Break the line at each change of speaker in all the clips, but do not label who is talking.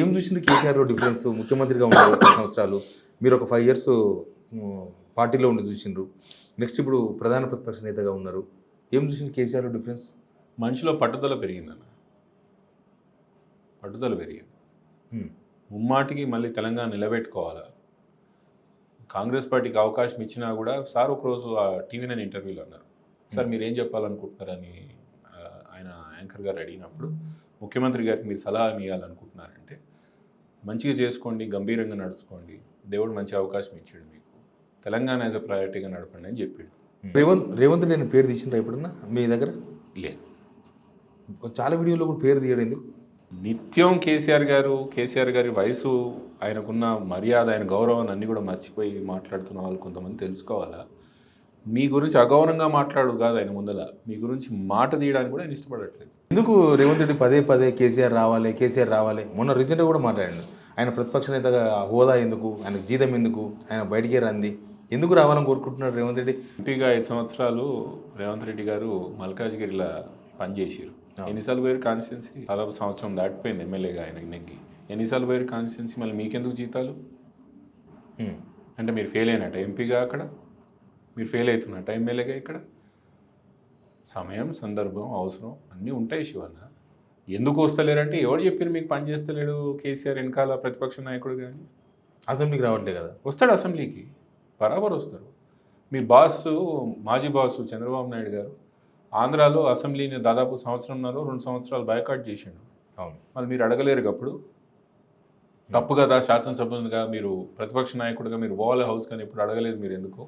ఏం చూసిండ్రు కేసీఆర్‌లో డిఫరెన్స్? ముఖ్యమంత్రిగా ఉన్నారు 10 సంవత్సరాలు. మీరు ఒక 5 ఇయర్స్ పార్టీలో ఉండి చూసిండ్రు. నెక్స్ట్ ఇప్పుడు ప్రధాన ప్రతిపక్ష నేతగా ఉన్నారు. ఏం చూసిండ్రు కేసీఆర్‌లో డిఫరెన్స్?
మనిషిలో పట్టుదల పెరిగిందన్న. పట్టుదల పెరిగింది.
హ్మ్.
ముమ్మాటికి మళ్ళీ తెలంగాణ నిలబెట్టుకోవాలా. కాంగ్రెస్ పార్టీకి అవకాశం ఇచ్చినా కూడా సార్ ఒకరోజు ఆ టీవీ నైన్ ఇంటర్వ్యూలో అన్నారు. సార్ మీరేం చెప్పాలనుకుంటున్నారని ఆయన యాంకర్ గారు అడిగినప్పుడు, ముఖ్యమంత్రి గారికి మీరు సలహా ఇవ్వాలనుకుంటున్నారంటే, మంచిగా చేసుకోండి, గంభీరంగా నడుచుకోండి, దేవుడు మంచి అవకాశం ఇచ్చాడు మీకు, తెలంగాణ యాజ్ అ ప్రయారిటీగా నడపండి అని చెప్పాడు.
రేవంత్ రెడ్డి పేరు తీసిండ్రా ఎప్పుడన్నా మీ దగ్గర?
లేదు.
చాలా వీడియోలో కూడా పేరు తీయడం ఎందుకు?
నిత్యం కేసీఆర్ గారి వయసు, ఆయనకున్న మర్యాద, ఆయన గౌరవాన్ని అన్నీ కూడా మర్చిపోయి మాట్లాడుతున్న వాళ్ళు కొంతమంది తెలుసుకోవాలా. మీ గురించి అగౌరవంగా మాట్లాడు కాదు ఆయన ముందల, మీ గురించి మాట తీయడానికి కూడా ఆయన ఇష్టపడట్లేదు.
ఎందుకు రేవంత్ రెడ్డి పదే పదే కేసీఆర్ రావాలి? మొన్న రీసెంట్గా కూడా మాట్లాడాడు. ఆయన ప్రతిపక్ష నేతగా హోదా ఎందుకు, ఆయనకు జీతం ఎందుకు, ఆయన బయటికే రాంది, ఎందుకు రావాలని కోరుకుంటున్నాడు రేవంత్ రెడ్డి?
ఎంపీగా 5 సంవత్సరాలు రేవంత్ రెడ్డి గారు మల్కాజ్గిరిలో పనిచేసారు. ఎన్నిసార్లు పోయారు కాన్స్టిట్యున్సీ? దాదాపు సంవత్సరం దాటిపోయింది ఎమ్మెల్యేగా ఆయన నెగ్గి. ఎన్నిసార్లు పోయారు కాన్స్టిట్యున్సీ? మళ్ళీ మీకెందుకు జీతాలు? అంటే మీరు ఫెయిల్ అయినట్ట ఎంపీగా అక్కడ, మీరు ఫెయిల్ అవుతున్నట్ట ఎమ్మెల్యేగా ఇక్కడ? సమయం, సందర్భం, అవసరం అన్నీ ఉంటాయి శివన్న. ఎందుకు వస్తలేరంటే ఎవరు చెప్పారు మీకు పని చేస్తలేడు కేసీఆర్ వెనకాల ప్రతిపక్ష నాయకుడు? కానీ
అసెంబ్లీకి రావట్లే కదా.
వస్తాడు అసెంబ్లీకి, బరాబర్ వస్తారు. మీ బాసు, మాజీ బాసు చంద్రబాబు నాయుడు గారు ఆంధ్రాలో అసెంబ్లీని దాదాపు 2 సంవత్సరాలు బైకాట్ చేసిండు.
అవును.
మరి మీరు అడగలేరు అప్పుడు? తప్పు కదా, శాసనసభ్యునిగా మీరు ప్రతిపక్ష నాయకుడిగా మీరు పోవాలి హౌస్, కానీ ఇప్పుడు అడగలేదు మీరు ఎందుకు?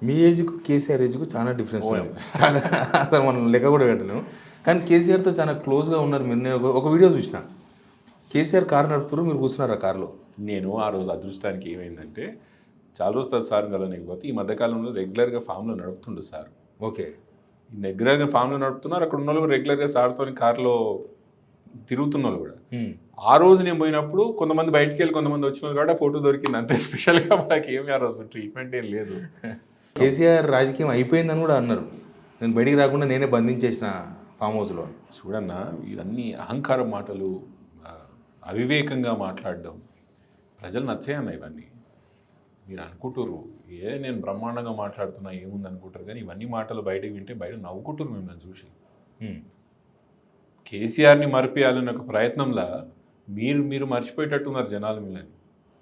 మీ ఏజ్కు కేసీఆర్ ఏజ్కు చాలా డిఫరెన్స్ అసలు మనం లెక్క కూడా పెట్టలేము. కానీ కేసీఆర్తో చాలా క్లోజ్గా ఉన్నారు మీరు. నేను ఒక వీడియో చూసిన, కేసీఆర్ కారు నడుపుతారు, మీరు కూర్చున్నారు ఆ కారులో.
నేను ఆ రోజు అదృష్టానికి ఏమైందంటే, చాలా రోజులు సార్ కలవలేకపోతే ఈ మధ్యకాలంలో రెగ్యులర్గా ఫామ్లో నడుపుతుండు సార్.
ఓకే.
రెగ్యులర్గా ఫామ్లో నడుపుతున్నారు, అక్కడ ఉన్న వాళ్ళు రెగ్యులర్గా సార్తో కారులో తిరుగుతున్న వాళ్ళు కూడా. ఆ రోజు నేను పోయినప్పుడు కొంతమంది బయటికి వెళ్ళి కొంతమంది వచ్చిన వాళ్ళు కూడా ఫోటో దొరికింది. అంతే, స్పెషల్గా మనకి ఏమి ఆ రోజు ట్రీట్మెంట్ ఏం లేదు.
కేసీఆర్ రాజకీయం అయిపోయిందని కూడా అన్నారు. నేను బయటికి రాకుండా నేనే బంధించేసిన ఫామ్ హౌస్లో.
చూడన్నా, ఇవన్నీ అహంకారం మాటలు, అవివేకంగా మాట్లాడడం ప్రజలు నచ్చాయన్న. ఇవన్నీ మీరు అనుకుంటారు నేను బ్రహ్మాండంగా మాట్లాడుతున్నా ఏముంది అనుకుంటారు, కానీ ఇవన్నీ మాటలు బయటకు వింటే బయట నవ్వుకుంటారు మిమ్మల్ని చూసి. కేసీఆర్ని మరిపియాలనే ఒక ప్రయత్నంలో మీరు మర్చిపోయేటట్టున్నారు జనాలు మిమ్మల్ని.